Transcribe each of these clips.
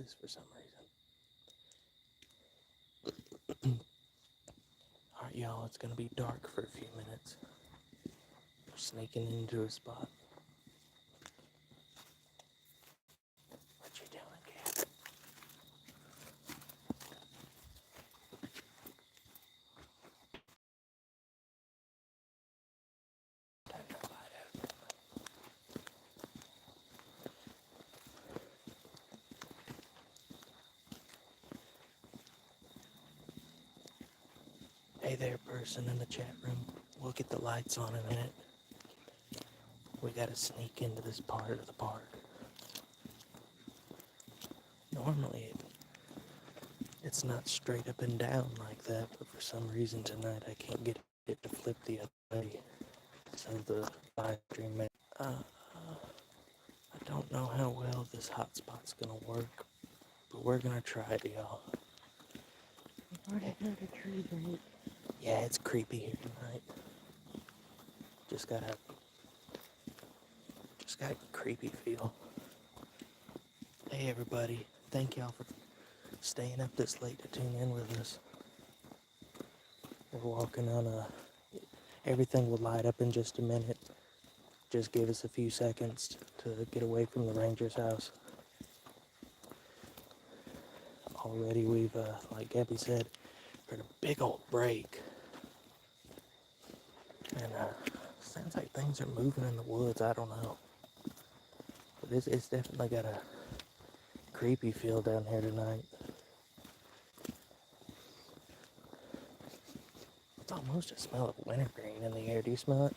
noises for some reason. Alright, y'all, it's gonna be dark for a few minutes. We're sneaking into a spot. What you doing, cat? Turn the light out. Hey there, person in the chat room. We'll get the lights on in a minute. We gotta sneak into this part of the park. Normally, it's not straight up and down like that, but for some reason tonight I can't get it to flip the other way. So the live stream may... I don't know how well this hotspot's gonna work, but we're gonna try it, y'all. I've already heard a tree break. Yeah, it's creepy here tonight. Just got a creepy feel. Hey everybody, thank y'all for staying up this late to tune in with us. We're walking on everything will light up in just a minute. Just give us a few seconds to get away from the ranger's house. Already we've, like Gabby said, heard a big old break. And sounds like things are moving in the woods, I don't know. But it's definitely got a creepy feel down here tonight. It's almost a smell of wintergreen in the air. Do you smell it?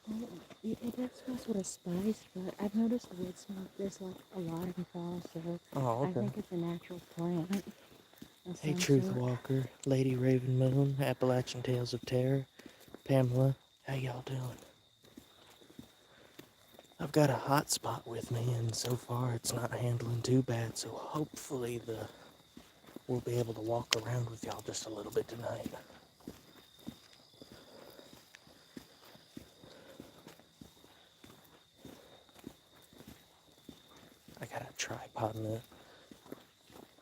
Well, it does smells with a spice, but I've noticed the wood smoke there's like a lot in fall, so Oh, I okay. think it's a natural plant. Hey, Truth Sort. Walker, Lady Raven Moon, Appalachian Tales of Terror, Pamela, how y'all doing? I've got a hotspot with me, and so far it's not handling too bad, so hopefully we'll be able to walk around with y'all just a little bit tonight. I got a tripod in it.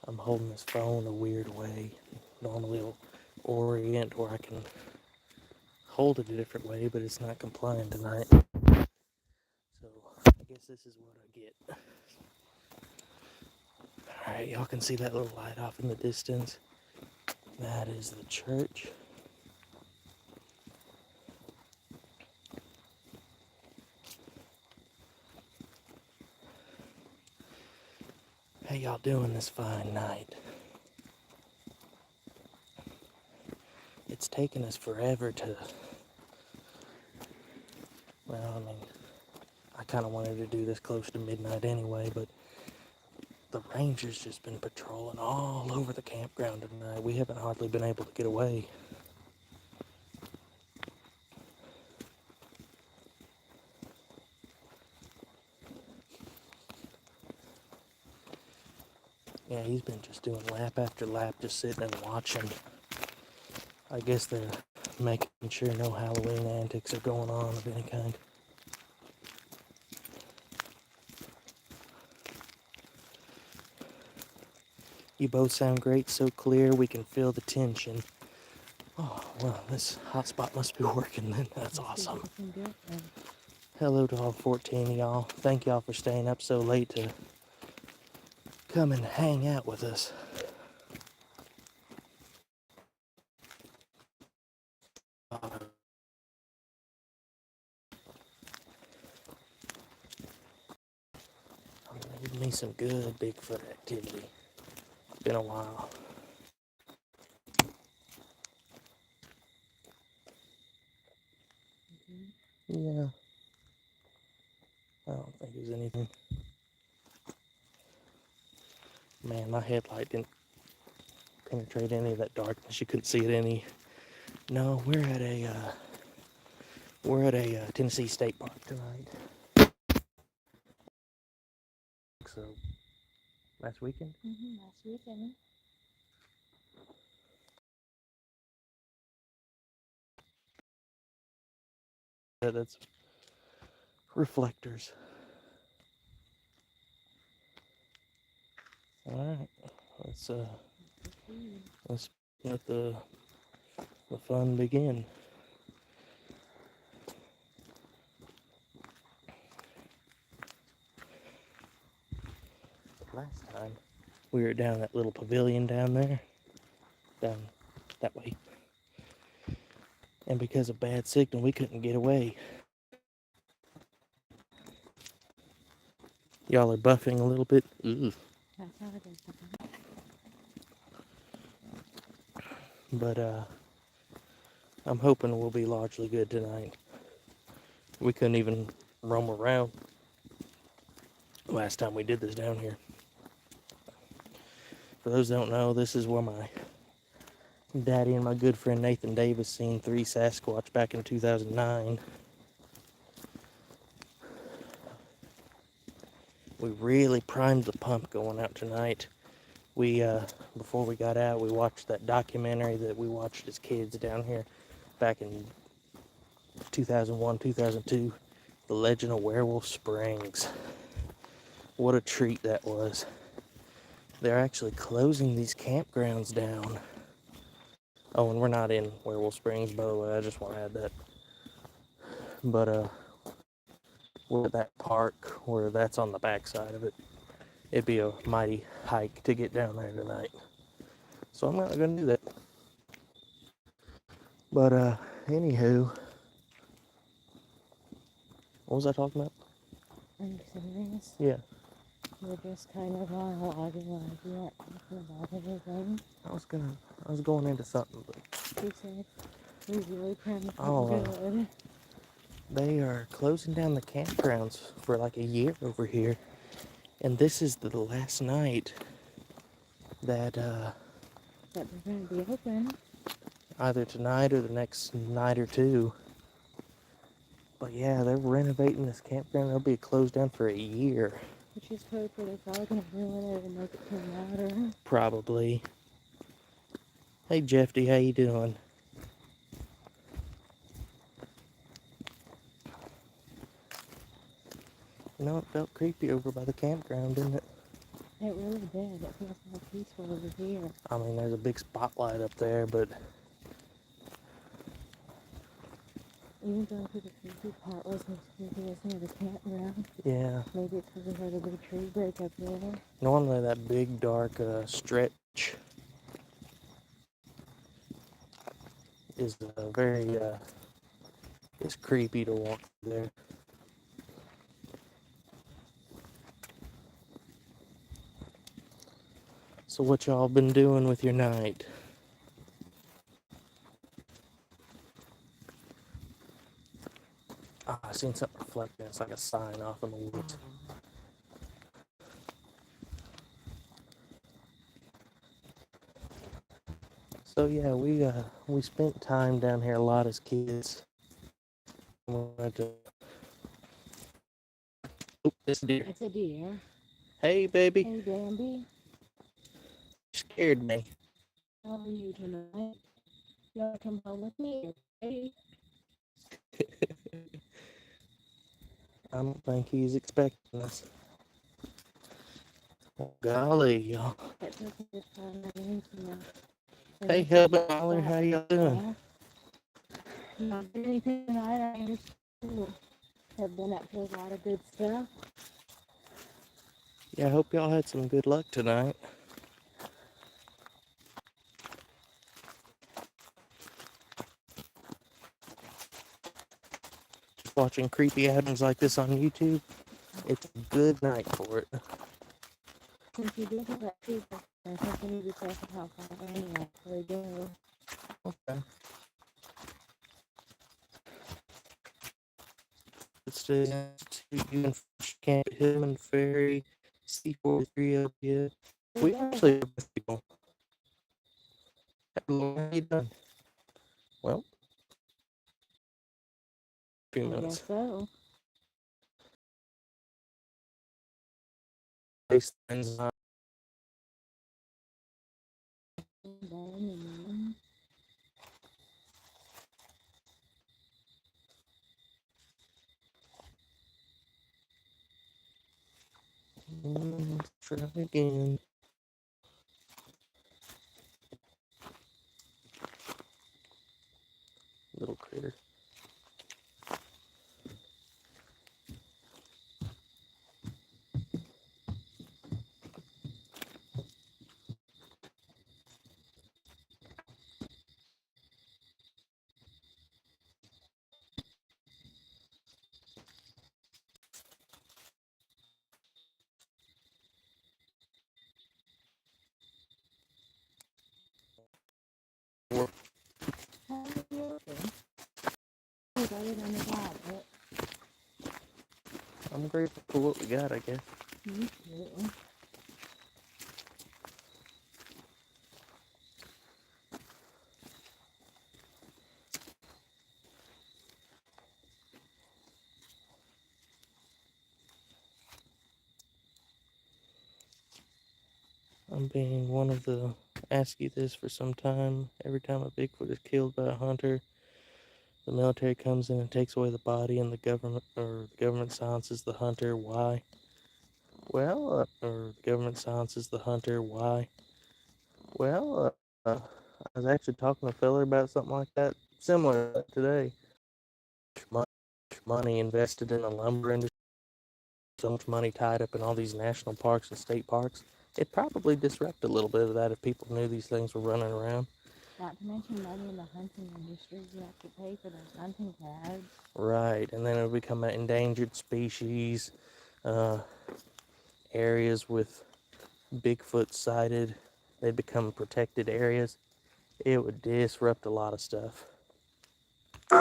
I'm holding this phone a weird way. Normally it'll orient where I can hold it a different way, but it's not complying tonight. So I guess this is what I get. Alright, y'all can see that little light off in the distance. That is the church. How y'all doing this fine night? It's taken us forever to... Well, I mean, I kind of wanted to do this close to midnight anyway, but the ranger's just been patrolling all over the campground tonight. We haven't hardly been able to get away. Yeah, he's been just doing lap after lap, just sitting and watching. I guess they're making sure no Halloween antics are going on of any kind. You both sound great, so clear we can feel the tension. Oh, well, this hotspot must be working then. That's awesome. Hello to all 14 of y'all. Thank y'all for staying up so late to come and hang out with us. Give me some good Bigfoot activity. It's been a while. Yeah. I don't think there's anything. Man, my headlight didn't penetrate any of that darkness. You couldn't see it any. No, we're at a Tennessee State Park tonight. So, last weekend? Last weekend. Yeah, that's reflectors. All right, let's Proceed. let's let the fun begin. Last time we were down that little pavilion down there, down that way, and because of bad signal, we couldn't get away. Y'all are buffing a little bit. Ooh. That's how it is. But I'm hoping we'll be largely good tonight. We couldn't even roam around last time we did this down here. For those that don't know, this is where my daddy and my good friend Nathan Davis seen 3 Sasquatch back in 2009. We really primed the pump going out tonight. We before we got out, we watched that documentary that we watched as kids down here back in 2001, 2002, The Legend of Werewolf Springs. What a treat that was. They're actually closing these campgrounds down. Oh, and we're not in Werewolf Springs, by the way. I just want to add that. But we're at that park where that's on the backside of it. It'd be a mighty hike to get down there tonight. So I'm not gonna do that. But anywho, what was I talking about? Are you serious? Yeah, You're just kind of monologuing like you weren't talking about anything. I was going into something, but You said we really crammed oh, something good. they are closing down the campgrounds for like a year over here, and this is the last night that That they're going to be open. either tonight or the next night or two. But yeah, they're renovating this campground. They'll be closed down for a year, Which is code for they're probably going to ruin it and make it too louder. probably. Hey Jeffy, how you doing? You know, it felt creepy over by the campground, didn't it? It really did. It feels more peaceful over here. I mean, there's a big spotlight up there, but Even though the creepy part was most creepy was near the campground. yeah. Maybe it's because we heard a big tree break up there. Normally that big dark stretch is very it's creepy to walk through there. So what y'all been doing with your night? Ah, I seen something reflecting. It's like a sign off in the woods. So yeah, we spent time down here a lot as kids. We went to, oop, this deer. It's a deer. Hey baby, Hey, Bambi. you scared me. How are you tonight? You want to come home with me? Hey. I don't think he's expecting us. Oh, golly, y'all. It took me this time and anything else. Hey, Hubba Holler, how y'all doing? Not did anything tonight. I understand. Have been up to a lot of good stuff. Yeah, I hope y'all had some good luck tonight. Just watching creepy items like this on YouTube, it's a good night for it. Since you do have that feedback, I think you need to check how far in you actually go. Okay. It's the Institute and Camp Hillman Ferry C43 up here. We actually have people. How you done? Well, a few I minutes. guess so. Baselines on. Let's try again. got it on the tablet. I'm grateful for what we got, I guess. Me too. I'm being one of the ask you this for some time. Every time a Bigfoot is killed by a hunter, the military comes in and takes away the body, and the government silences the hunter. Why? Well, or the government silences the hunter. Why? Well, I was actually talking to a fella about something like that, similar to that today. Much money invested in the lumber industry, so much money tied up in all these national parks and state parks. It'd probably disrupt a little bit of that if people knew these things were running around. Not to mention money in the hunting industry. You have to pay for those hunting tags. Right, and then it'll become an endangered species. Areas with Bigfoot sighted, they become protected areas. It would disrupt a lot of stuff. The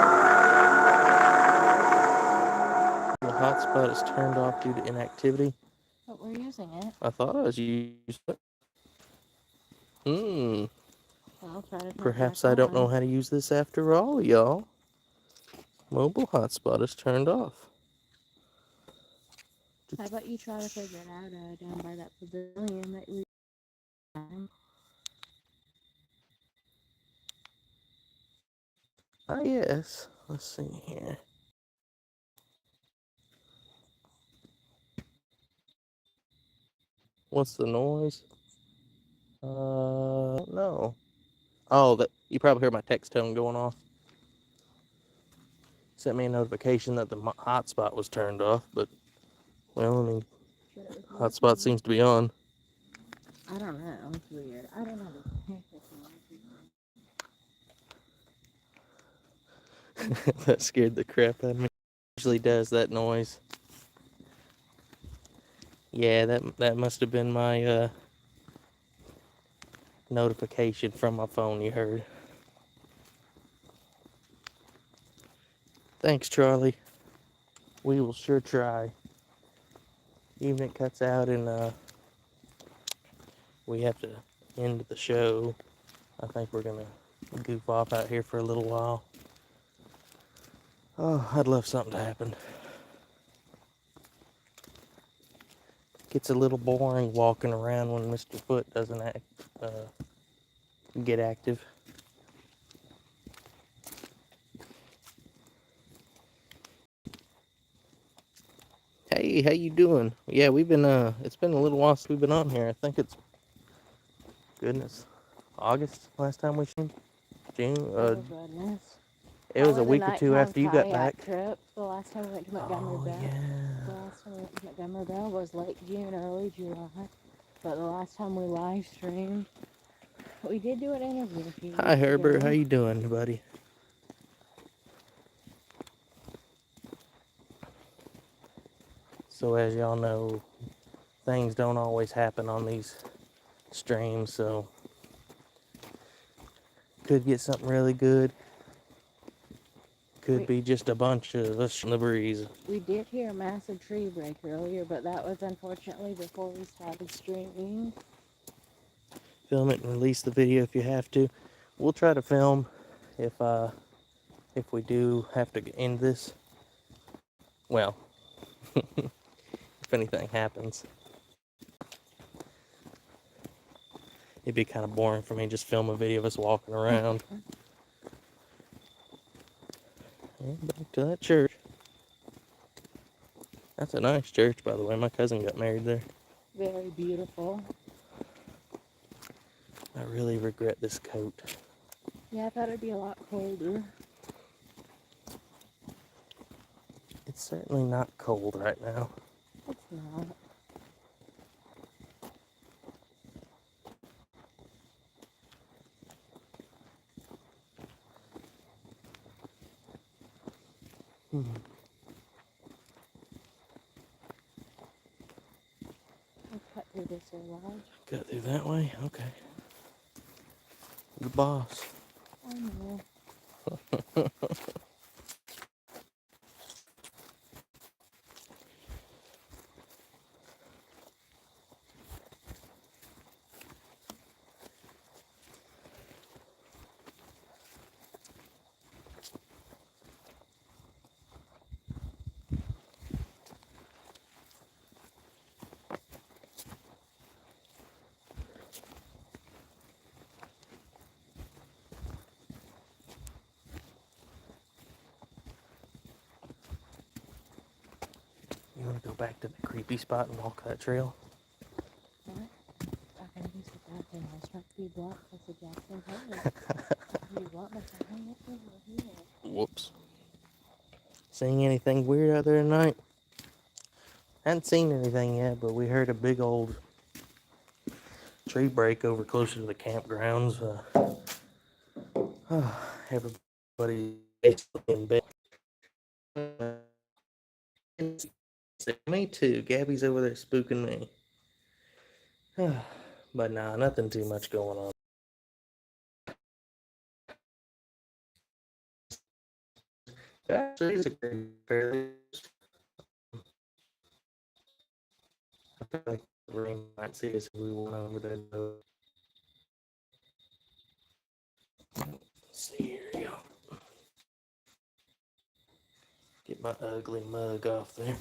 hotspot is turned off due to inactivity. But we're using it. I thought I was using it. Well, try to turn Perhaps it back I don't know on. how to use this after all, y'all. Mobile hotspot is turned off. How about you try to figure it out down by that pavilion that we found? Ah, yes. Let's see here. What's the noise? No. Oh, that you probably heard my text tone going off. Sent me a notification that the hotspot was turned off, but well, I mean, hotspot seems to be on. I don't know. It's weird. I don't understand technology. That scared the crap out of me. Usually does that noise. Yeah, that must have been my notification from my phone you heard. Thanks, Charlie. We will sure try. Even if it cuts out and we have to end the show, I think we're gonna goof off out here for a little while. Oh, I'd love something to happen. Gets a little boring walking around when Mr. Foot doesn't get active. Hey, how you doing? Yeah, we've been it's been a little while since we've been on here. I think it's goodness, August last time we streamed. June. Oh goodness. It was a Probably the week or two nighttime after you got back. kayak trip. The last time we went to Montgomery Oh Bell. yeah. The last time we went to Montgomery Bell was late June, early July. But the last time we live streamed, we did do an interview a few Hi weeks Herbert, ago. how you doing, buddy? So as y'all know, things don't always happen on these streams, so could get something really good. Could be just a bunch of us in the breeze. We did hear a massive tree break earlier, but that was unfortunately before we started streaming. Film it and release the video if you have to. We'll try to film if we do have to end this. Well, if anything happens. It'd be kind of boring for me to just film a video of us walking around. And back to that church. That's a nice church, by the way. My cousin got married there. Very beautiful. I really regret this coat. Yeah, I thought it'd be a lot colder. It's certainly not cold right now. It's not. Let's cut through this garage. Got through that way? Okay. The boss. I know. want to go back to the creepy spot and walk that trail? What? I can use the bathroom. I was trying to be blocked. That's the Jackson Taylor. You blocked my phone. What's over here? Whoops. Seeing anything weird out there tonight? Hadn't seen anything yet, but we heard a big old tree break over closer to the campgrounds. Everybody in bed. Me too. Gabby's over there spooking me. But nah, nothing too much going on. Actually, it's a fairly. I feel like the rain might see us if we went over there. Let's see here, y'all. Get my ugly mug off there.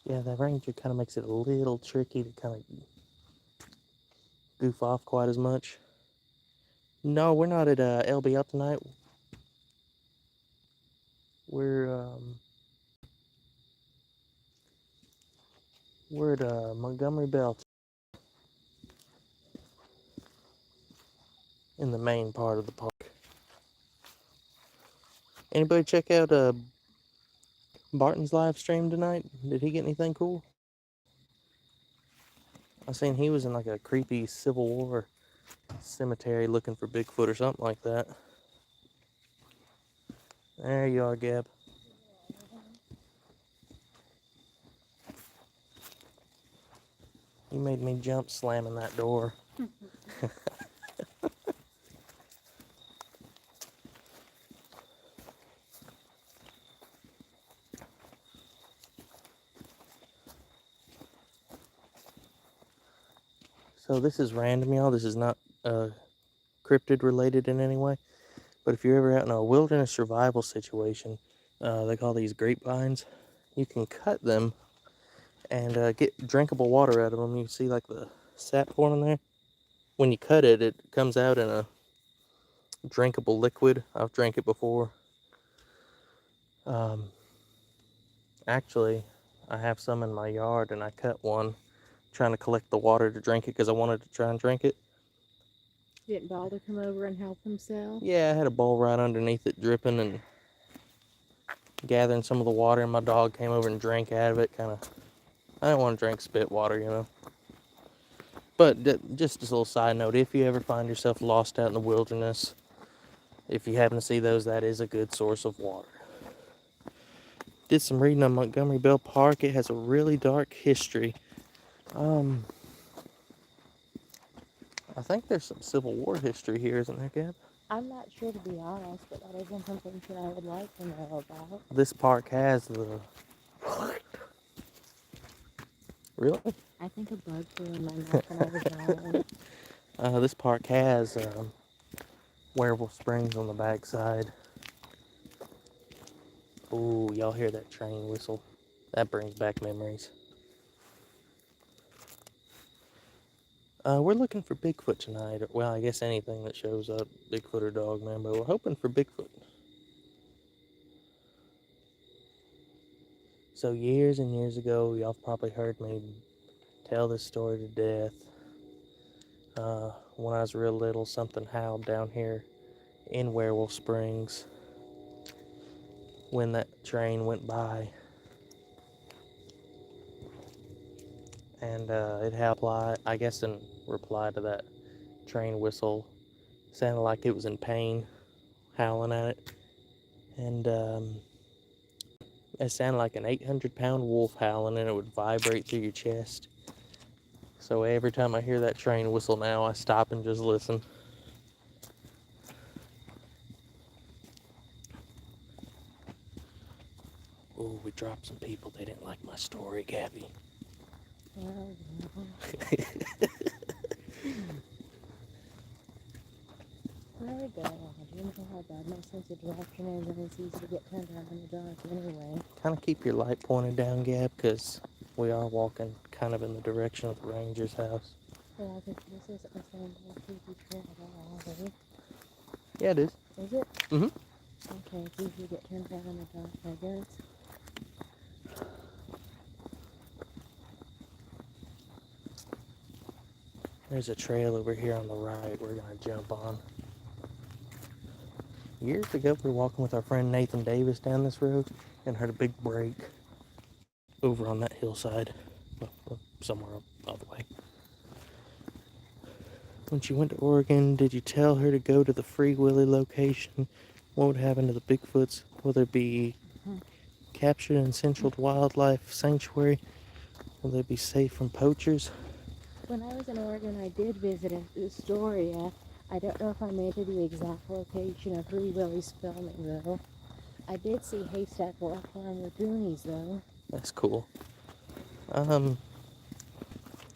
Yeah, that ranger kind of makes it a little tricky to kind of goof off quite as much. No, we're not at LBL tonight. We're at Montgomery Bell in the main part of the park. Anybody check out Barton's live stream tonight? Did he get anything cool? I seen he was in like a creepy Civil War cemetery looking for Bigfoot or something like that. There you are, Gab. You made me jump slamming that door. So this is random, y'all. This is not cryptid related in any way. But if you're ever out in a wilderness survival situation, they call these grapevines. You can cut them and get drinkable water out of them. You see like the sap forming there? When you cut it, it comes out in a drinkable liquid. I've drank it before. Actually, I have some in my yard and I cut one trying to collect the water to drink it because I wanted to try and drink it. Didn't bother come over and help himself? Yeah, I had a bowl right underneath it dripping and gathering some of the water, and my dog came over and drank out of it. I didn't want to drink spit water, you know. But just as a little side note, if you ever find yourself lost out in the wilderness, if you happen to see those, that is a good source of water. Did some reading on Montgomery Bell Park. It has a really dark history. I think there's some Civil War history here, isn't there, Gab? I'm not sure, to be honest, but that isn't something that I would like to know about. This park has the... Really? I think a bug flew in my mouth when I was yawning. This park has Werewolf Springs on the backside. Ooh, y'all hear that train whistle? That brings back memories. We're looking for Bigfoot tonight. Well, I guess anything that shows up, Bigfoot or Dogman, but we're hoping for Bigfoot. So years and years ago, y'all probably heard me tell this story to death. When I was real little, something howled down here in Werewolf Springs when that train went by. And it howled, I guess, in reply to that train whistle. Sounded like it was in pain, howling at it. And it sounded like an 800-pound wolf howling, and it would vibrate through your chest. So every time I hear that train whistle now, I stop and just listen. Oh, we dropped some people. They didn't like my story, Gabby. Well, Where are we going? Do you know how bad my sense of direction is, and it's easy to get turned around in the dark anyway. Kind of keep your light pointed down, Gab, because we are walking kind of in the direction of the ranger's house. Yeah, this isn't the same creepy trail at all, is it? Yeah, it is. Is it? Mm-hmm. Okay, it's easy to get turned around in the dark, I guess. There's a trail over here on the right we're going to jump on. Years ago, we were walking with our friend Nathan Davis down this road and heard a big break over on that hillside, somewhere up the way. When she went to Oregon, did you tell her to go to the Free Willy location? What would happen to the Bigfoots? Will they be captured in Central Wildlife Sanctuary? Will they be safe from poachers? When I was in Oregon, I did visit Astoria. I don't know if I made it to the exact location of Free Willy's filming, though. I did see Haystack Rock Farm with Goonies, though. That's cool. No,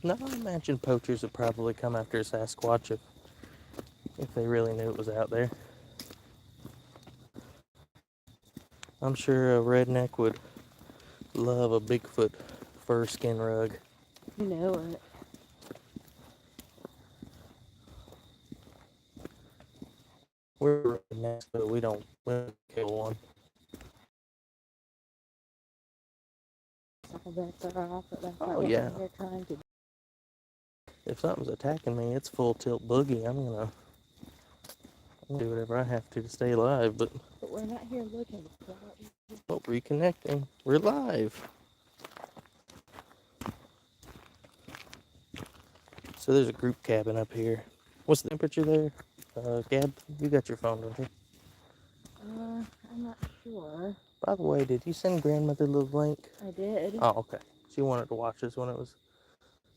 I imagine poachers would probably come after a Sasquatch if they really knew it was out there. I'm sure a redneck would love a Bigfoot fur skin rug. You know it. We're rednecks, but we don't kill one. All bets are off, but that's Oh, what yeah. they're trying to do. If something's attacking me, it's full tilt boogie. I'm gonna do whatever I have to stay alive, but we're not here looking for it. oh, reconnecting. We're live. So there's a group cabin up here. What's the temperature there? Gab, you got your phone, don't you? I'm not sure. By the way, did you send grandmother the link? I did. Oh, okay. She wanted to watch this when it was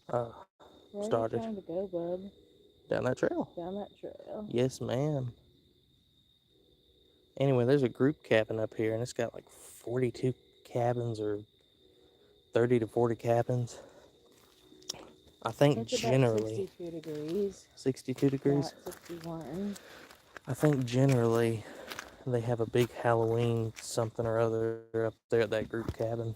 Where started. are you trying to go, bud? Down that trail. Down that trail. Yes, ma'am. Anyway, there's a group cabin up here, and it's got like 42 cabins or 30 to 40 cabins. I think it's generally... about 62 degrees. 62 degrees? Yeah, 61. I think generally they have a big Halloween something or other up there at that group cabin.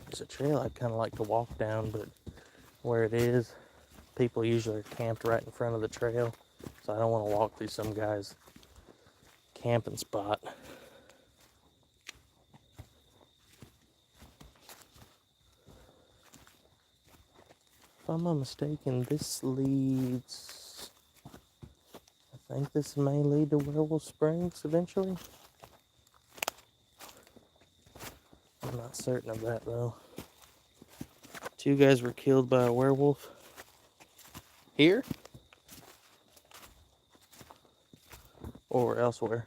There's a trail I'd kind of like to walk down, but where it is, people usually are camped right in front of the trail, so I don't want to walk through some guy's camping spot. If I'm not mistaken, this leads... I think this may lead to Werewolf Springs eventually. I'm not certain of that though. 2 guys were killed by a werewolf. Here? Or elsewhere?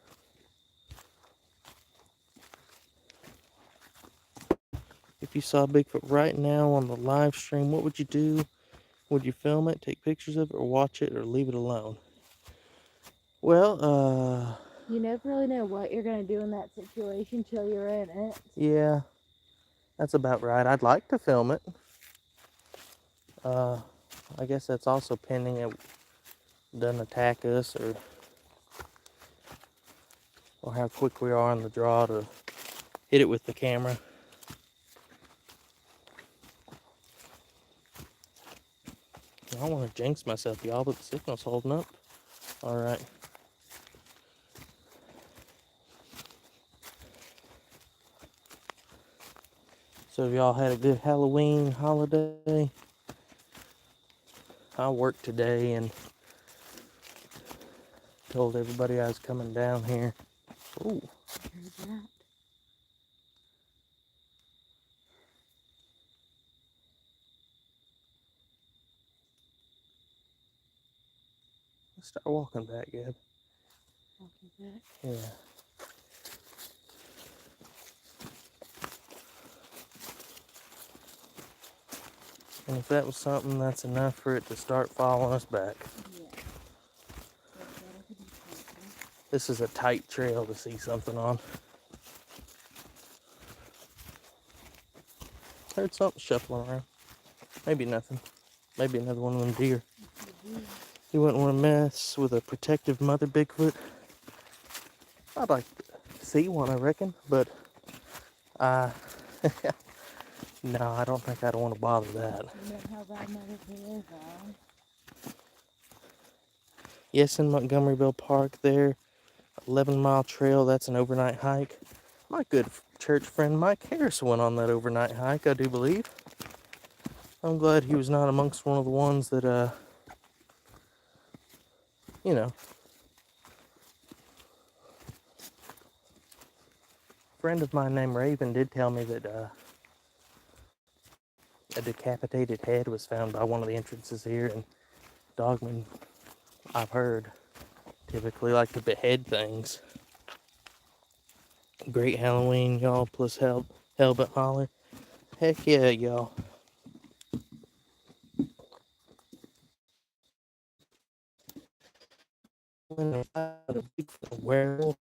If you saw Bigfoot right now on the live stream, what would you do? Would you film it, take pictures of it, or watch it, or leave it alone? Well, you never really know what you're going to do in that situation till you're in it. Yeah, that's about right. I'd like to film it. I guess that's also pending it doesn't attack us or how quick we are on the draw to hit it with the camera. I don't want to jinx myself, y'all, but the signal's holding up. All right. So have y'all had a good Halloween holiday? I worked today and told everybody I was coming down here. Ooh. Heard that. Let's start walking back, Gab. Walking back. Yeah. And if that was something, that's enough for it to start following us back. Yeah. That's better to be careful. This is a tight trail to see something on. Heard something shuffling around. Maybe nothing. Maybe another one of them deer. You wouldn't want to mess with a protective mother Bigfoot. I'd like to see one, I reckon, but no, I don't think I'd want to bother that. You know how bad mother bears are. Yes, in Montgomeryville Park there, 11-mile trail, that's an overnight hike. My good church friend Mike Harris went on that overnight hike, I do believe. I'm glad he was not amongst one of the ones that, you know. A friend of mine named Raven did tell me that a decapitated head was found by one of the entrances here, and dogmen, I've heard, typically like to behead things. Great Halloween, y'all, plus Hellbent Holler. Heck yeah, y'all. Werewolf.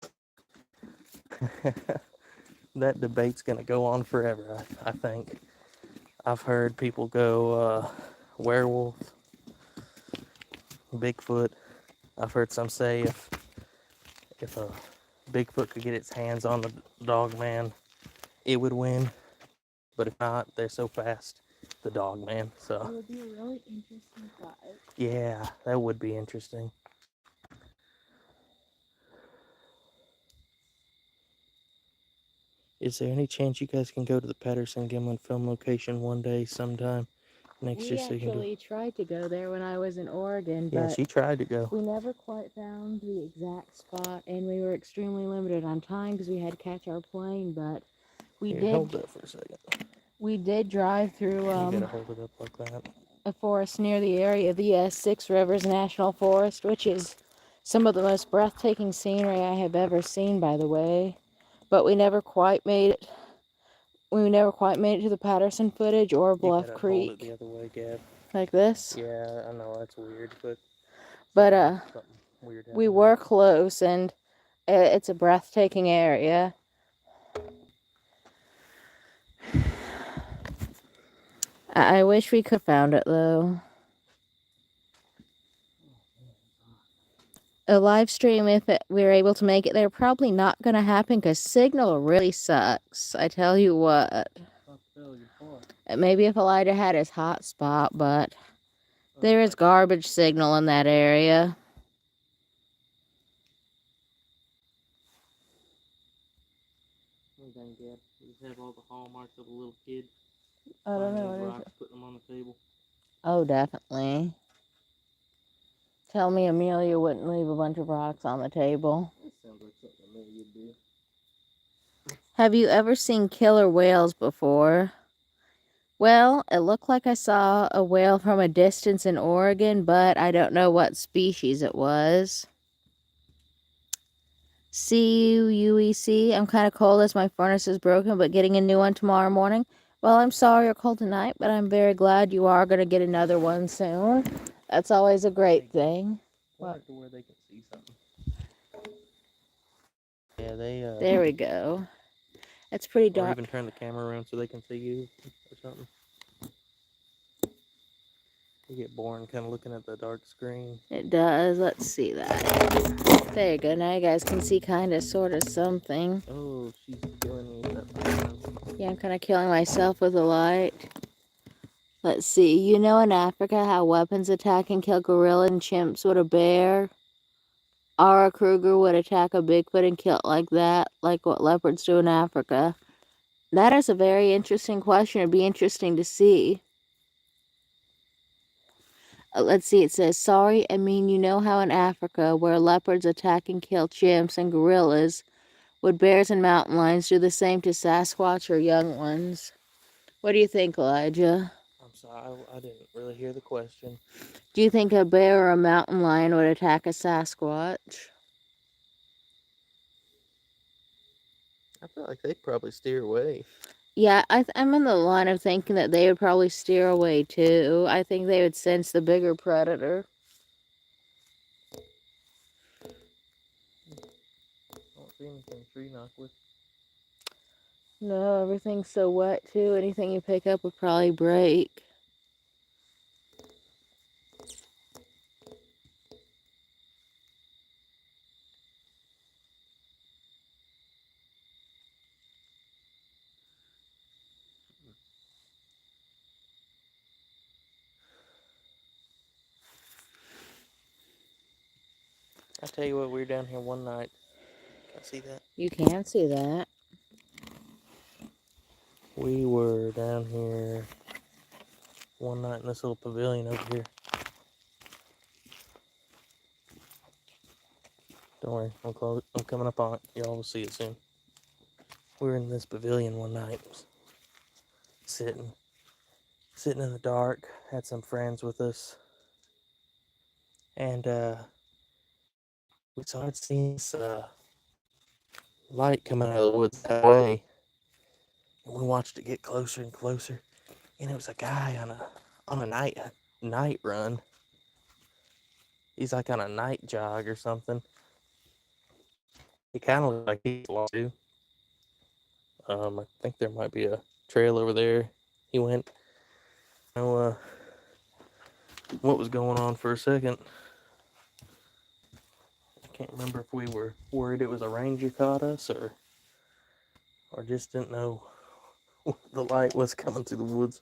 That debate's gonna go on forever, I think. I've heard people go werewolf, Bigfoot. I've heard some say if a Bigfoot could get its hands on the dog man, it would win. But if not, they're so fast, the dog man. It So would be a really interesting fight. yeah, that would be interesting. Is there any chance you guys can go to the Patterson Gimlin film location one day sometime next year We so you can do actually it? tried to go there when I was in Oregon, Yeah, but she tried to go. we never quite found the exact spot, and we were extremely limited on time because we had to catch our plane. But we Here, hold up for a second. did drive through You gotta hold it up like that. a forest near the area of the Six Rivers National Forest, which is some of the most breathtaking scenery I have ever seen, by the way. But we never quite made it. We never quite made it to the Patterson footage or You Bluff gotta Creek. hold it the other way, Gab. Like this. Yeah, I know that's weird, but something weird we happened. were close, and it's a breathtaking area. I wish we could have found it, though. A live stream, if we were able to make it there, probably not going to happen because signal really sucks. I tell you what. Maybe if Elijah had his hotspot, but there is garbage signal in that area. Okay, Gab. You just have all the hallmarks of a little kid. I don't know. Finding What is rocks, it? putting them on the table. Oh, definitely. Tell me Amelia wouldn't leave a bunch of rocks on the table. This sounds like something Amelia'd do. Have you ever seen killer whales before? Well, it looked like I saw a whale from a distance in Oregon, but I don't know what species it was. CUEC, I'm kind of cold as my furnace is broken, but getting a new one tomorrow morning. Well, I'm sorry you're cold tonight, but I'm very glad you are going to get another one soon. That's always a great thing. What? To where they can see something. Yeah, they There we go. It's pretty or dark. even turn the camera around so they can see you or something. You get boring kind of looking at the dark screen. It does. Let's see that. There you go. Now you guys can see kind of, sort of something. Oh, she's killing me with that. Yeah, I'm kind of killing myself with the light. Let's see. You know in Africa how weapons attack and kill gorilla and chimps with a bear? Ara Kruger would attack a Bigfoot and kill it like that, like what leopards do in Africa. That is a very interesting question. It'd be interesting to see. Let's see, it says, sorry, I mean, you know how in Africa, where leopards attack and kill chimps and gorillas, would bears and mountain lions do the same to Sasquatch or young ones? What do you think, Elijah? I'm sorry, I didn't really hear the question. Do you think a bear or a mountain lion would attack a Sasquatch? I feel like they'd probably steer away. Yeah, I'm in the line of thinking that they would probably steer away too. I think they would sense the bigger predator. I don't see anything tree knock with. No, everything's so wet too. Anything you pick up would probably break. I tell you what, we were down here one night. Can I see that? You can see that. We were down here one night in this little pavilion over here. Don't worry, I'm coming up on it. Y'all will see it soon. We were in this pavilion one night, sitting in the dark. Had some friends with us, and we started seeing this light coming out of the woods that way. And we watched it get closer and closer, and it was a guy on a night run. He's like on a night jog or something. He kind of looked like he's lost too. I think there might be a trail over there. He went. You know what was going on for a second. I can't remember if we were worried it was a ranger caught us or just didn't know the light was coming through the woods.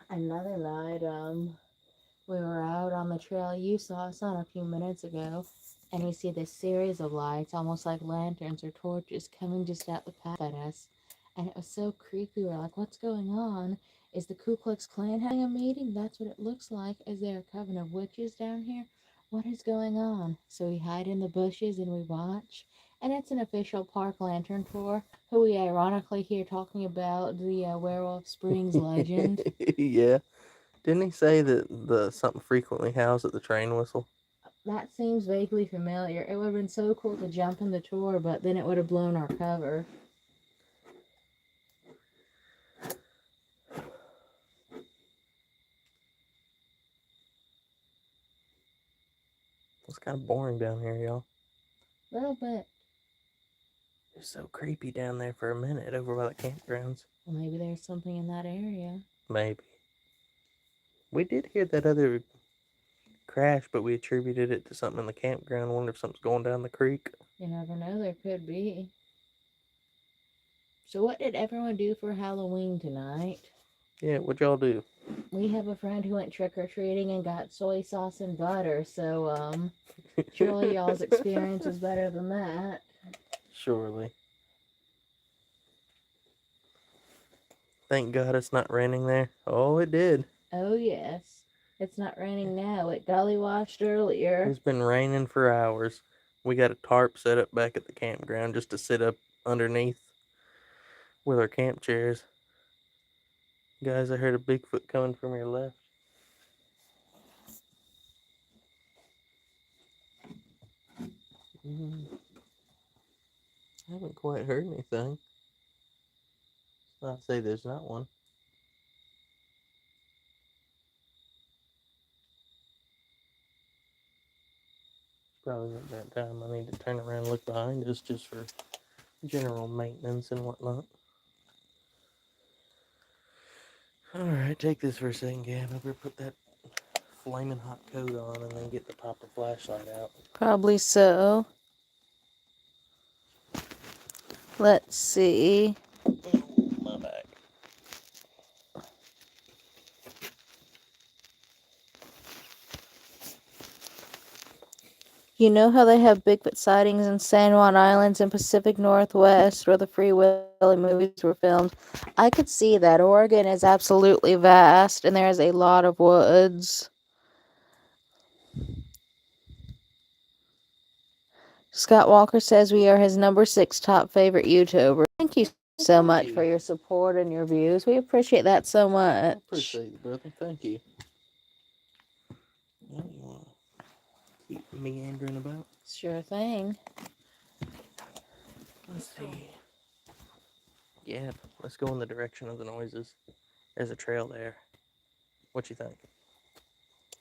Another night, we were out on the trail you saw us on a few minutes ago, and we see this series of lights, almost like lanterns or torches, coming just out the path at us. And it was so creepy. We're like, what's going on? Is the Ku Klux Klan having a meeting? That's what it looks like. Is there a coven of witches down here? What is going on? So we hide in the bushes and we watch. And it's an official park lantern tour, who we ironically hear talking about the Werewolf Springs legend. Yeah. Didn't he say that the something frequently housed at the train whistle? That seems vaguely familiar. It would have been so cool to jump in the tour, but then it would have blown our cover. It's kind of boring down here, y'all. A little bit. It was so creepy down there for a minute over by the campgrounds. Well, maybe there's something in that area. Maybe. We did hear that other crash, but we attributed it to something in the campground. I wonder if something's going down the creek. You never know, there could be. So what did everyone do for Halloween tonight? Yeah, what y'all do? We have a friend who went trick-or-treating and got soy sauce and butter, so, surely y'all's experience was better than that. Surely. Thank God it's not raining there. Oh, it did. Oh, yes. It's not raining now. It gully washed earlier. It's been raining for hours. We got a tarp set up back at the campground just to sit up underneath with our camp chairs. Guys, I heard a Bigfoot coming from your left. I haven't quite heard anything. I'd say there's not one. Probably at that time I need to turn around and look behind us just for general maintenance and whatnot. Alright, take this for a second, Gab. I better put that flaming hot coat on and then get the proper flashlight out. Probably so. Let's see. Oh, my back. You know how they have Bigfoot sightings in San Juan Islands and Pacific Northwest where the Free Willy movies were filmed? I could see that. Oregon is absolutely vast and there is a lot of woods. Scott Walker says we are his number 6 top favorite YouTuber. Thank you so much for your support and your views. We appreciate that so much. I appreciate it, brother. Thank you. Well, you want to keep meandering about? Sure thing. Let's see. Yeah, let's go in the direction of the noises. There's a trail there. What you think?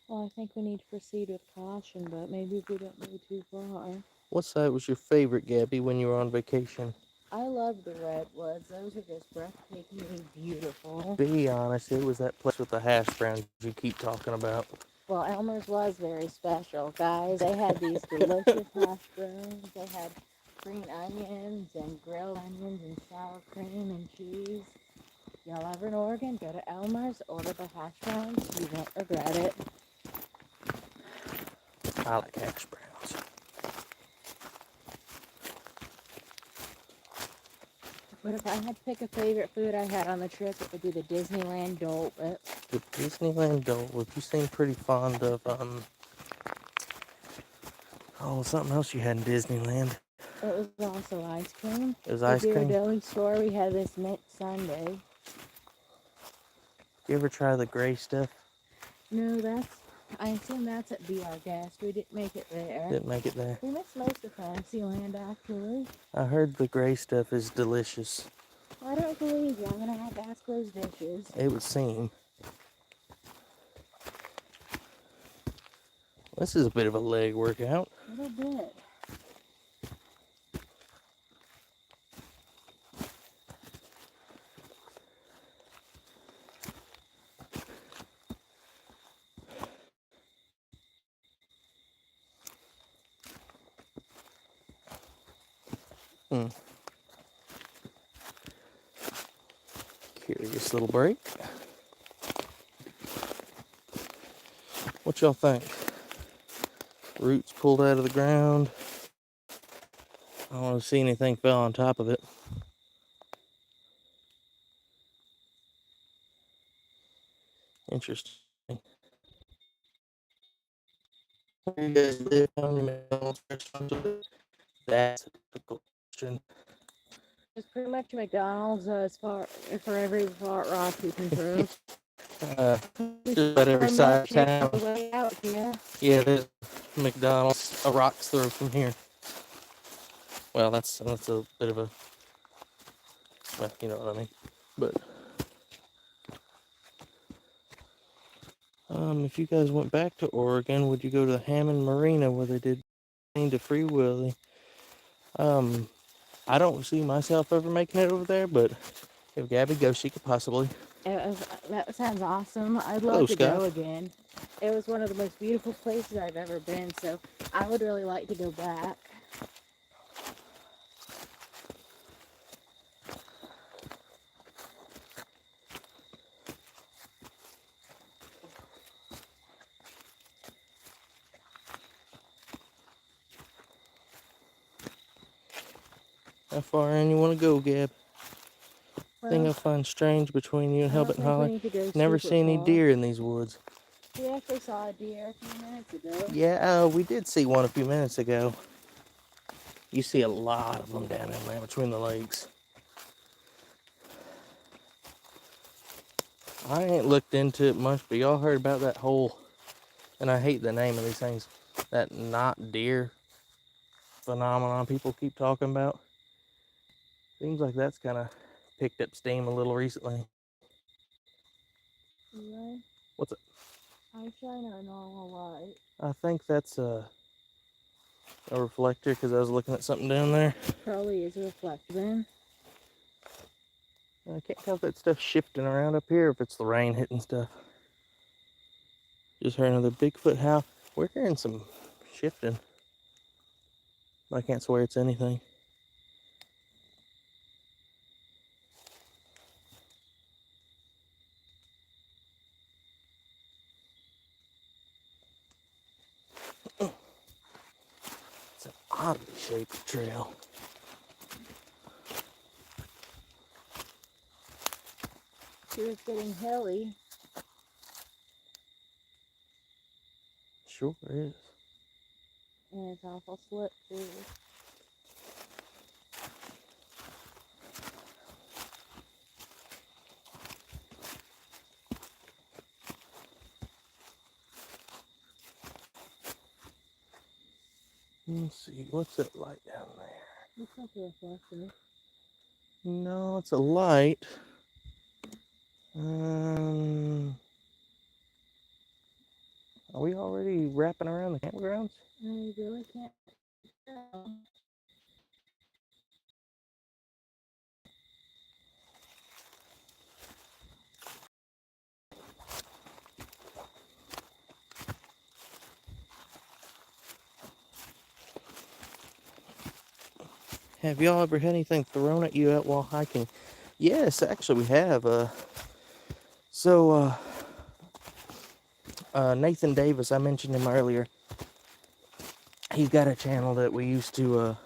Well, I think we need to proceed with caution, but maybe if we don't go too far. What side was your favorite, Gabby, when you were on vacation? I love the redwoods. Those are just breathtakingly beautiful. Be honest, it was that place with the hash browns you keep talking about. Well, Elmer's was very special, guys. They had these delicious hash browns. They had green onions and grilled onions and sour cream and cheese. Y'all ever in Oregon, go to Elmer's, order the hash browns. You won't regret it. I like hash browns. But if I had to pick a favorite food I had on the trip, it would be the Disneyland Dole Whip. The Disneyland Dole Whip. You seem pretty fond of something else you had in Disneyland. It was also ice cream. It was At ice the cream. Ghirardelli store, we had this mint sundae. You ever try the gray stuff? No, I assume that's at Be Our Guest. We didn't make it there. Didn't make it there. We missed most of Fantasyland, actually. I heard the gray stuff is delicious. I don't believe you. I'm going to have to ask those dishes. It would seem. This is a bit of a leg workout. A little bit. Curious little break. What y'all think? Roots pulled out of the ground. I don't want to see anything fell on top of it. Interesting. Where you guys live on your McDonald's restaurant? That's a difficult question. It's pretty much McDonald's as far for every fart rock you can throw. Just about every side of town. Way out here. Yeah, there's McDonald's a rock's throw from here. Well, that's a bit of a, well, you know what I mean. But if you guys went back to Oregon, would you go to the Hammond Marina where they did to Free Willy? I don't see myself ever making it over there, but if Gabby goes, she could possibly. That sounds awesome. I'd Hello, love to Scott. go again. It was one of the most beautiful places I've ever been, so I would really like to go back. How far in you want to go, Gab? Thing I Well, find strange between you and I don't Helbert and think we Holly. need to go Never super see any far. deer in these woods. We actually saw a deer a few minutes ago. Yeah, we did see one a few minutes ago. You see a lot of them down in there between the lakes. I ain't looked into it much, but y'all heard about that whole, and I hate the name of these things, that not deer phenomenon people keep talking about. Seems like that's kind of picked up steam a little recently. Right? What's it? I shine a normal light. I think that's a reflector because I was looking at something down there. Probably is a reflector. I can't tell if that stuff's shifting around up here or if it's the rain hitting stuff. Just heard another Bigfoot howl. We're hearing some shifting. But I can't swear it's anything. It's an oddly shaped trail. She was getting hilly. Sure is. And it's awful slip too. Let's see, what's that light down there? Looks like a reflector. No, it's a light. Are we already wrapping around the campgrounds? I really can't tell. Have y'all ever had anything thrown at you out while hiking? Yes, actually we have. Nathan Davis, I mentioned him earlier. He's got a channel that we used to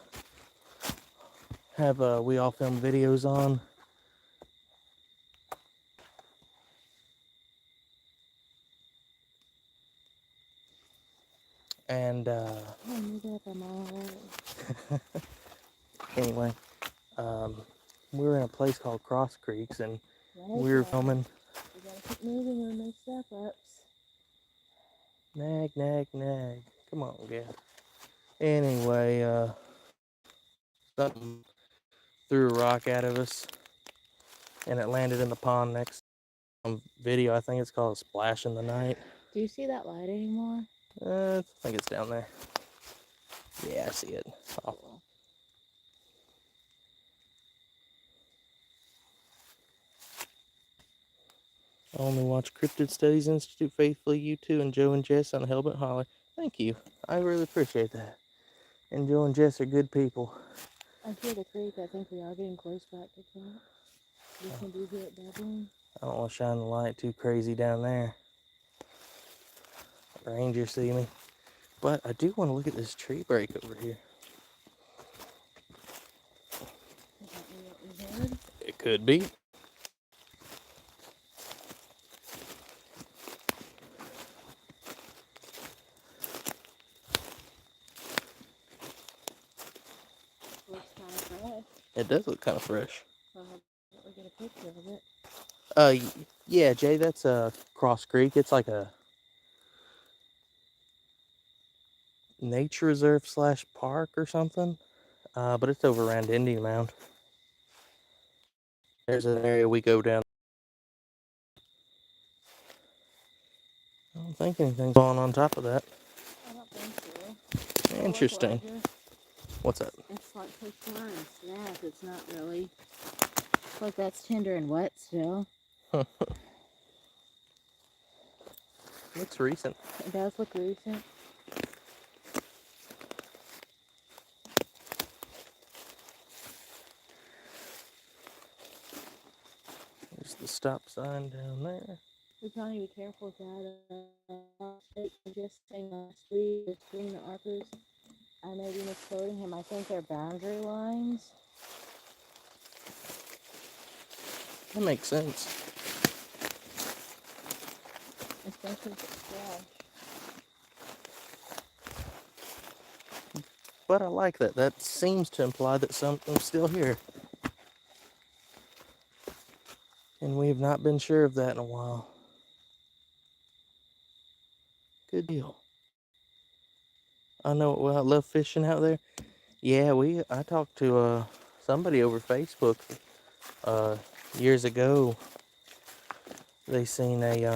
have we all film videos on. And anyway, we were in a place called Cross Creeks, and we were filming. We gotta keep moving on those step-ups. Nag, nag, nag. Come on, Gab. Anyway, something threw a rock out of us, and it landed in the pond next video. I think it's called Splash in the Night. Do you see that light anymore? I think it's down there. Yeah, I see it. Oh. I only watch Crypted Studies Institute faithfully. You two and Joe and Jess on Helmet Holler. Thank you. I really appreciate that. And Joe and Jess are good people. I hear the creek. I think we are getting close back to camp. We can do hear it bubbling. I don't want to shine the light too crazy down there. Ranger see me. But I do want to look at this tree break over here. Is that what we heard? It could be. Looks kind of fresh. It does look kind of fresh. I'll get a picture of it. Yeah, Jay, that's Cross Creek. It's like a nature reserve / park or something. But it's over around Indian Mound. There's an area we go down. I don't think anything's on top of that. I don't think so. Interesting. What's that? It's like push and snap. It's not really. It's like that's tender and wet still. Looks recent. It does look recent. There's the stop sign down there. We probably be careful with that. Just saying last week, the screen the archers. I may be misquoting him. I think they're boundary lines. That makes sense. Especially if it's fresh. But I like that. That seems to imply that something's still here. And we have not been sure of that in a while. Good deal. I know. Well, I love fishing out there. Yeah, I talked to somebody over Facebook years ago. They seen a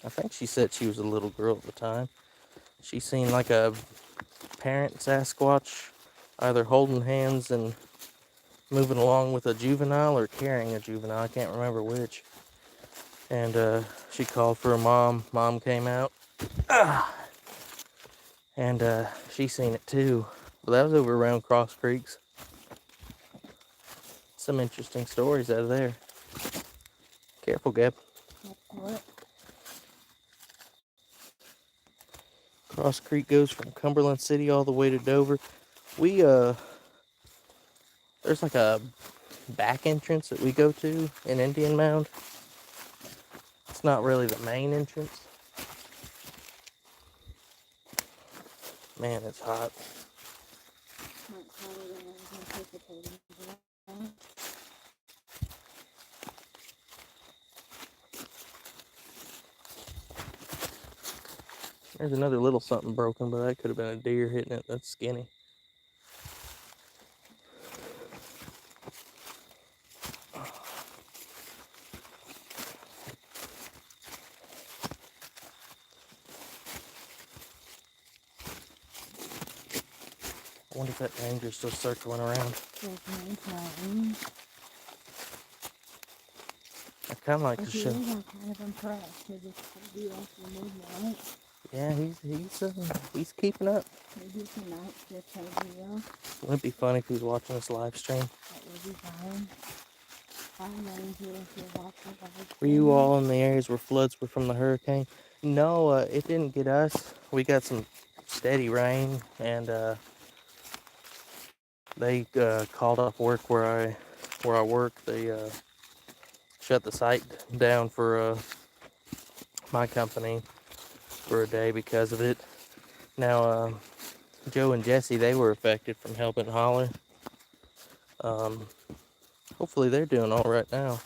I think she said she was a little girl at the time. She seen like a parent Sasquatch either holding hands and moving along with a juvenile or carrying a juvenile. I can't remember which. And she called for her mom. Mom came out. And she seen it too. But that was over around Cross Creeks. Some interesting stories out of there. Careful, Gab. What? Cross Creek goes from Cumberland City all the way to Dover. There's like a back entrance that we go to in Indian Mound. It's not really the main entrance. Man, it's hot. There's another little something broken, but that could have been a deer hitting it. That's skinny. wonder if that ranger's still circling around. I kind of like to show. I'm kind of impressed because it's pretty after midnight. Yeah, he's keeping up. Maybe it's a night shift idea. Wouldn't it be funny if he was watching this live stream? That would be fine. I'm Ranger if you're watching live Were you stream. all in the areas where floods were from the hurricane? No, it didn't get us. We got some steady rain, and they called off work where I work. They shut the site down for my company for a day because of it. Now, Joe and Jesse, they were affected from helping holler. Hopefully they're doing all right now.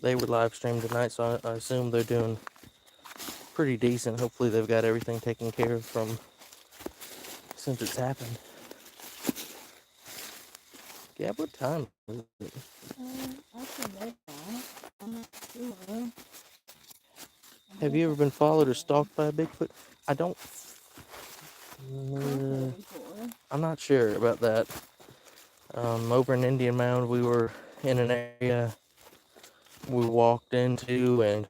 They were live streamed tonight, so I assume they're doing pretty decent. Hopefully they've got everything taken care of from since it's happened. Yeah, what time is it? I can make that. I'm not sure. Have you ever been followed or stalked by a Bigfoot? I don't. I'm not sure about that. Over in Indian Mound, we were in an area we walked into, and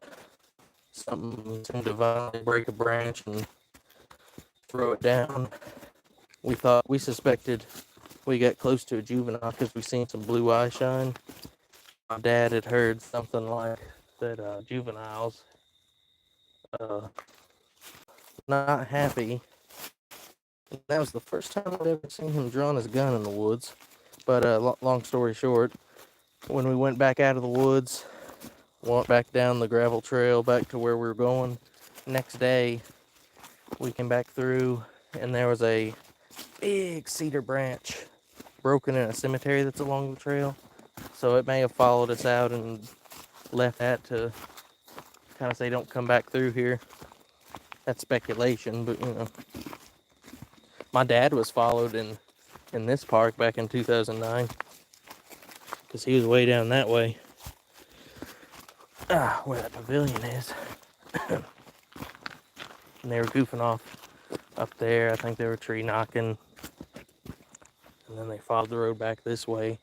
something seemed to violently break a branch and throw it down. We suspected we got close to a juvenile because we seen some blue eye shine. My dad had heard something like that juveniles not happy. That was the first time I'd ever seen him drawing his gun in the woods. But long story short, when we went back out of the woods, went back down the gravel trail back to where we were going, next day we came back through and there was a big cedar branch broken in a cemetery that's along the trail. So it may have followed us out and left that to kind of say don't come back through here. That's speculation, but you know. My dad was followed in this park back in 2009 because he was way down that way. Where that pavilion is. And they were goofing off up there. I think they were tree knocking. And then they followed the road back this way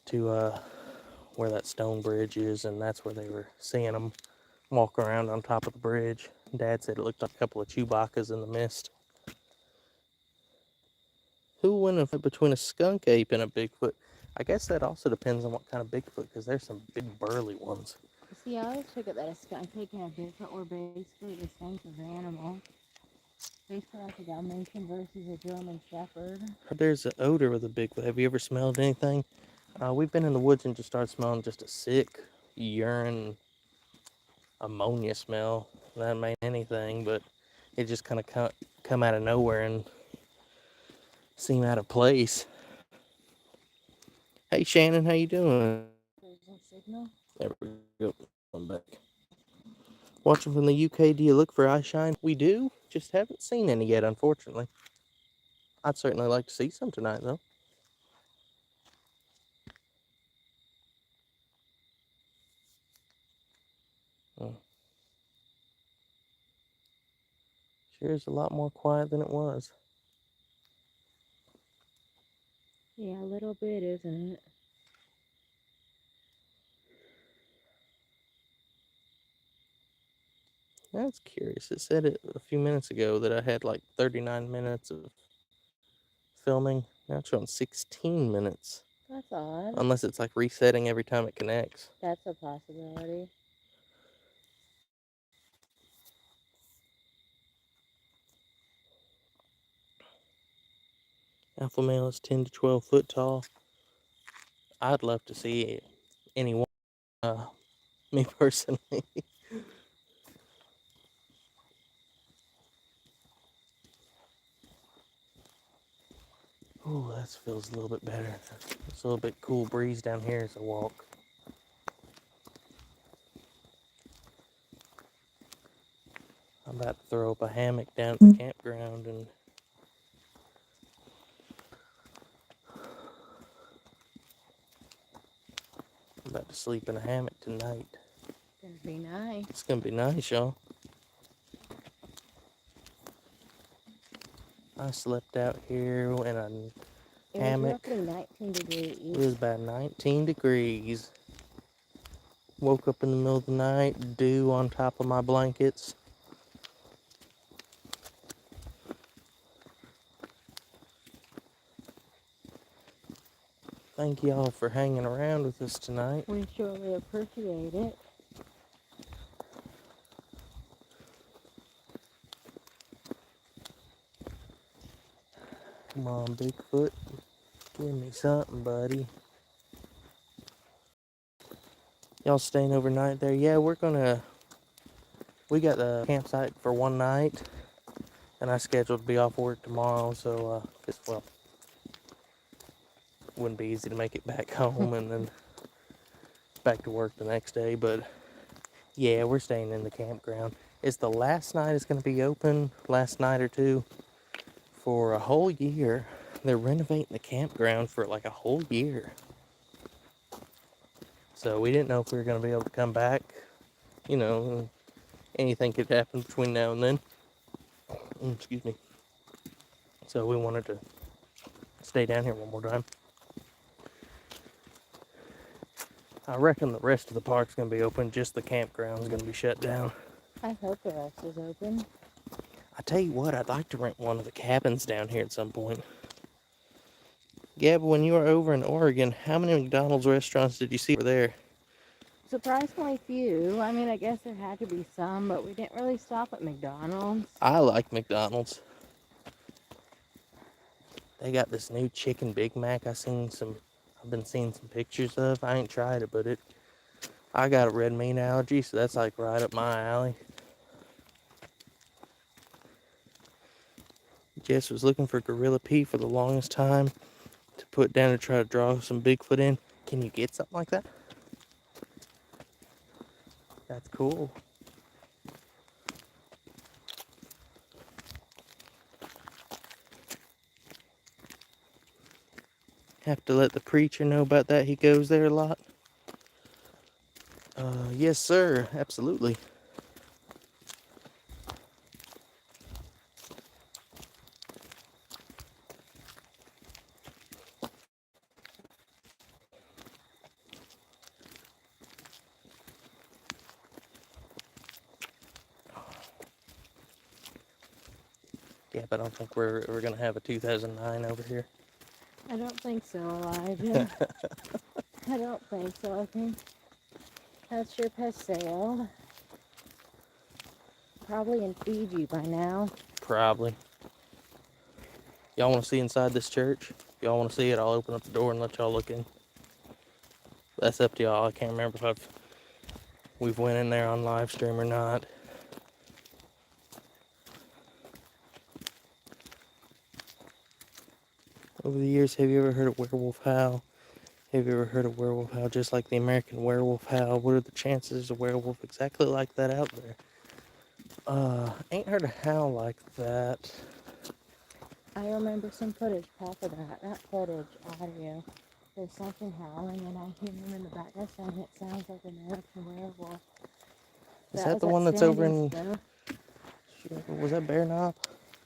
to where that stone bridge is, and that's where they were seeing them walk around on top of the bridge. Dad said it looked like a couple of Chewbacca's in the mist. Who would win a fight between a skunk ape and a Bigfoot? I guess that also depends on what kind of Bigfoot, because there's some big burly ones. See, I always took it that a skunk and a Bigfoot were basically the same as animal. Basically like a Dalmatian versus a German Shepherd. There's an odor with a Bigfoot. Have you ever smelled anything? We've been in the woods and just started smelling just a sick urine, ammonia smell. That ain't anything, but it just kind of come out of nowhere and seem out of place. Hey Shannon, how you doing? Signal. There we go. I'm back. Watching from the UK, do you look for eye shine? We do, just haven't seen any yet, unfortunately. I'd certainly like to see some tonight, though. Sure is a lot more quiet than it was. Yeah, a little bit, isn't it? That's curious. It said it a few minutes ago that I had like 39 minutes of filming. Now it's showing 16 minutes. That's odd. Unless it's like resetting every time it connects. That's a possibility. Alpha male is 10 to 12 foot tall. I'd love to see anyone, me personally. Ooh, that feels a little bit better. It's a little bit cool breeze down here as I walk. I'm about to throw up a hammock down at the campground and I'm about to sleep in a hammock tonight. It's gonna be nice. It's gonna be nice, y'all. I slept out here in a It was hammock. roughly 19 It degrees. was about 19 degrees. Woke up in the middle of the night, dew on top of my blankets. Thank y'all for hanging around with us tonight. We surely appreciate it. Come on, Bigfoot. Give me something, buddy. Y'all staying overnight there? Yeah, we got the campsite for one night, and I scheduled to be off work tomorrow, so, well, it wouldn't be easy to make it back home and then back to work the next day, but yeah, we're staying in the campground. It's the last night it's going to be open, last night or two, for a whole year. They're renovating the campground for like a whole year. So we didn't know if we were going to be able to come back. You know, anything could happen between now and then. Excuse me. So we wanted to stay down here one more time. I reckon the rest of the park's going to be open, just the campground's going to be shut down. I hope the rest is open. I tell you what, I'd like to rent one of the cabins down here at some point. Yeah, but when you were over in Oregon, how many McDonald's restaurants did you see over there? Surprisingly few. I mean, I guess there had to be some, but we didn't really stop at McDonald's. I like McDonald's. They got this new chicken Big Mac I've been seeing some pictures of. I ain't tried it, but I got a red meat allergy, so that's like right up my alley. Jess was looking for Gorilla Pea for the longest time to put down to try to draw some Bigfoot in. Can you get something like that? That's cool. Have to let the preacher know about that. He goes there a lot. Yes, sir. Absolutely. Yeah, but I don't think we're gonna have a 2009 over here. I don't think so, Elijah. I don't think so. I think that ship has sailed. Probably in Fiji by now. Probably. Y'all want to see inside this church? If y'all want to see it, I'll open up the door and let y'all look in. That's up to y'all. I can't remember if we've went in there on live stream or not. Over the years, have you ever heard of Werewolf Howl? Have you ever heard of Werewolf Howl just like the American Werewolf Howl? What are the chances of a werewolf exactly like that out there? Ain't heard a howl like that. I remember some footage pop of that. Not footage, audio. There's something howling, and I hear him in the background saying it sounds like an American werewolf. Is That that was the at one that's over Standing in... Stuff. Was that Bear Knob?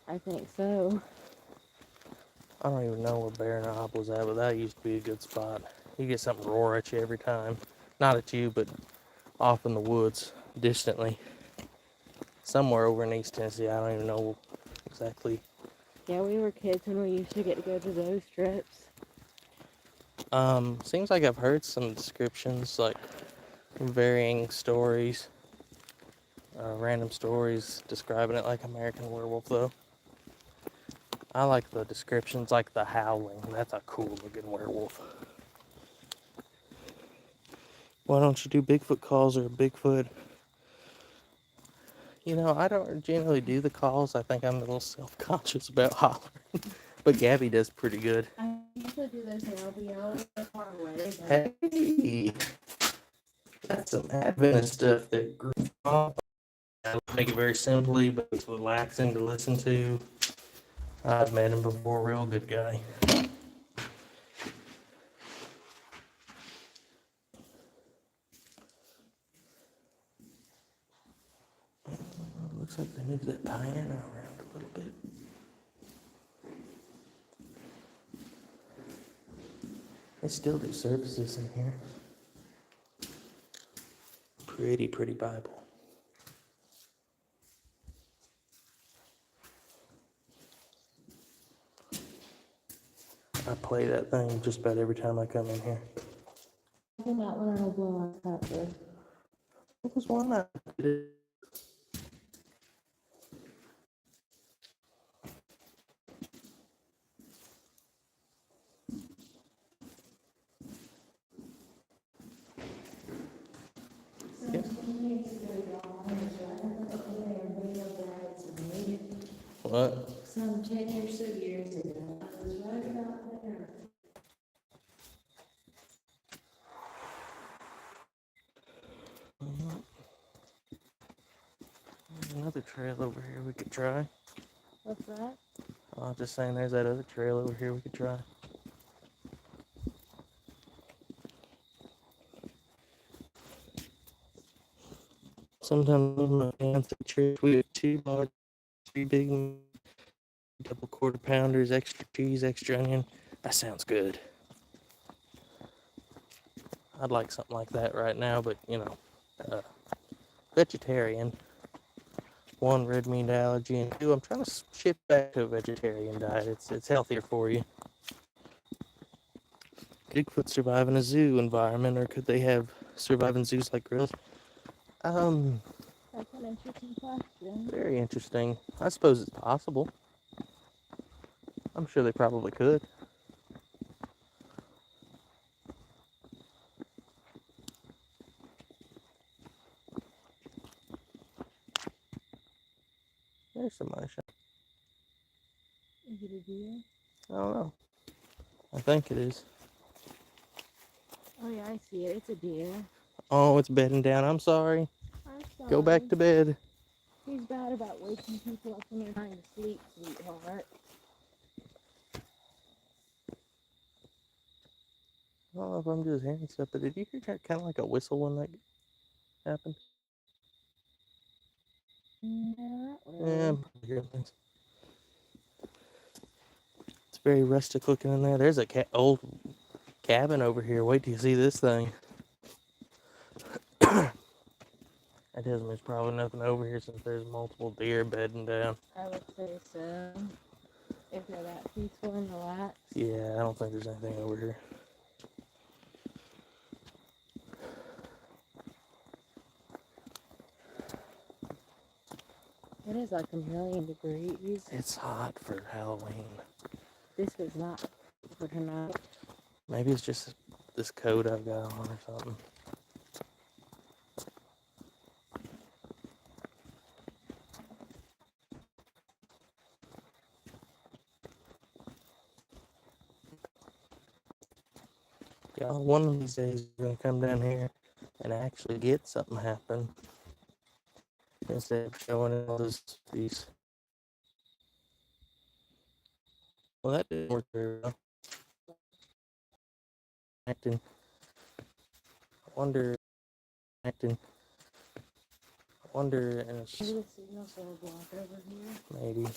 I think so. I don't even know where Bear Knob was at, but that used to be a good spot. You get something roar at you every time. Not at you, but off in the woods, distantly. Somewhere over in East Tennessee, I don't even know exactly. Yeah, we were kids when we used to get to go to those trips. Seems like I've heard some descriptions, like varying stories, random stories describing it like American Werewolf, though. I like the descriptions, like the howling. That's a cool looking werewolf. Why don't you do Bigfoot calls or Bigfoot? You know, I don't generally do the calls. I think I'm a little self-conscious about hollering. But Gabby does pretty good. I usually do those now, but you're far away. Hey, that's some Adventist stuff that grew up. I make it very simply, but it's relaxing to listen to. I've met him before, real good guy. Looks like they moved that piano around a little bit. They still do services in here. Pretty Bible. I play that thing just about every time I come in here. I do not want to blow our cover. What was one that did it? Yeah. What? Some 10 or so years ago, I was right about there. Another trail over here we could try. What's that? I'm just saying there's that other trail over here we could try. Sometimes my fancy trips, we have 2 large, 3 big, double quarter pounders, extra cheese, extra onion. That sounds good. I'd like something like that right now, but vegetarian. 1, red meat allergy, and 2, I'm trying to shift back to a vegetarian diet. It's healthier for you. Bigfoot survive in a zoo environment, or could they have survive in zoos like gorillas? That's an interesting question. Very interesting. I suppose it's possible. I'm sure they probably could. There's somebody. Is it a deer? I don't know. I think it is. Oh yeah, I see it. It's a deer. Oh, it's bedding down. I'm sorry. I'm sorry. Go back to bed. He's bad about waking people up when they're trying to sleep, sweetheart. I don't know if I'm just hearing stuff, but did you hear kind of like a whistle when that happened? Not Yeah, really. I'm probably hearing things. It's very rustic looking in there. There's a old cabin over here. Wait till you see this thing. That tells me there's probably nothing over here since there's multiple deer bedding down. I would say so. If they're that peaceful and relaxed. Yeah, I don't think there's anything over here. It is like 1,000,000 degrees. It's hot for Halloween. This is not for tonight. Maybe it's just this coat I've got on or something. Yeah, one of these days we're gonna come down here and actually get something happen instead of showing all these. Well, that didn't work very well. Acting. I wonder. Acting. I wonder. And it's Maybe the signal's so blocked over here. maybe.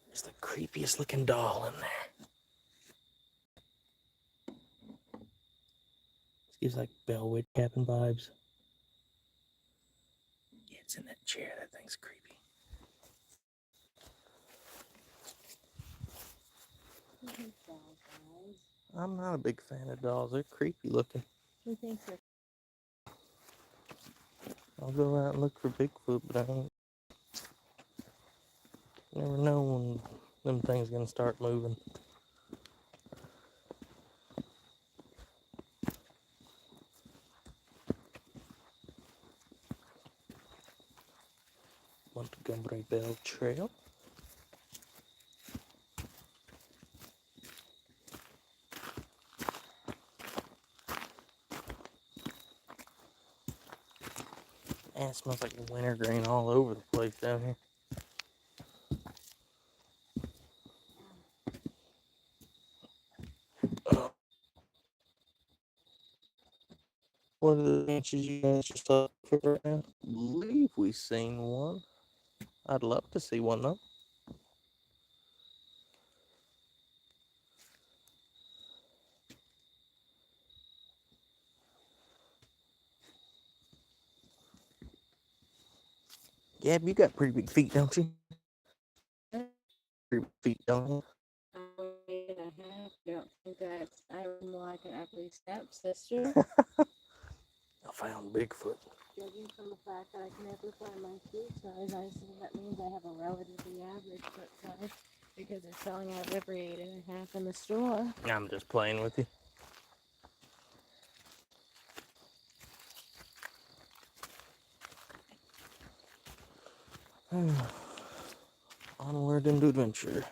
There's the creepiest looking doll in there. This gives like Bellwood cabin vibes. Yeah, it's in that chair. That thing's creepy. I'm not a big fan of dolls. They're creepy looking. Who thinks they're I'll go out and look for Bigfoot, but I ain't. Never know when them things gonna start moving. Montgomery Bell Trail. Man, it smells like wintergreen all over the place down here. What are the ranches you guys just talking for right now? I believe we seen one. I'd love to see one though. Gab, you got pretty big feet, don't you? Pretty big feet, don't you? Wait, I have. Don't think that's. I'm like an ugly stepsister. I found Bigfoot. Judging from the fact that I can never find my shoe size, I assume that means I have a relatively average foot size because they're selling out of every 8.5 in the store. I'm just playing with you. Onward into adventure.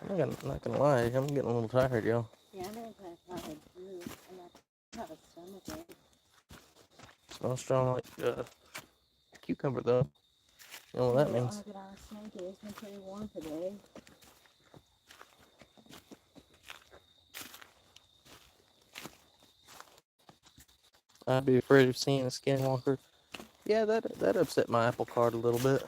I'm not gonna lie, I'm getting a little tired, y'all. Yeah, I'm kind of tired too, and I have a stomach ache. Smells strong like cucumber, though. You know what that means? Look at our snake. It's been pretty warm today. I'd be afraid of seeing a skinwalker. Yeah, that upset my apple cart a little bit.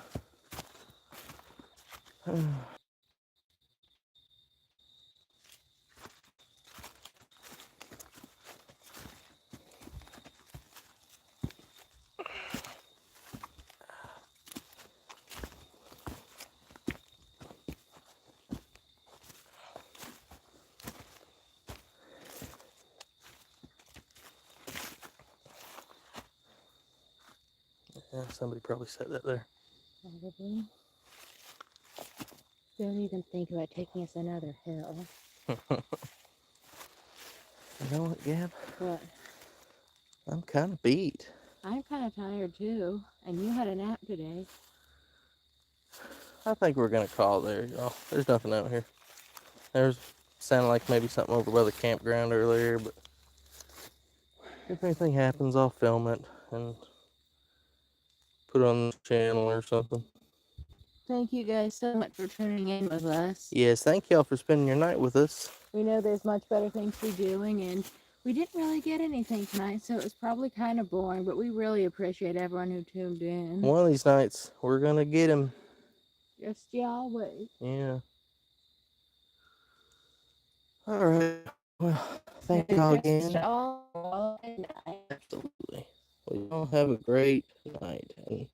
Yeah, somebody probably said that there. Probably. Don't even think about taking us another hill. You know what, Gab? What? I'm kind of beat. I'm kind of tired too, and you had a nap today. I think we're gonna call it there, y'all. There's nothing out here. There's sounded like maybe something over by the campground earlier, but if anything happens, I'll film it and put it on the channel or something. Thank you guys so much for tuning in with us. Yes, thank y'all for spending your night with us. We know there's much better things to be doing, and we didn't really get anything tonight, so it was probably kind of boring, but we really appreciate everyone who tuned in. One of these nights, we're gonna get him. Just y'all wait. Yeah. All right. Well, thank y'all again. All night. Absolutely. Well, y'all have a great night. And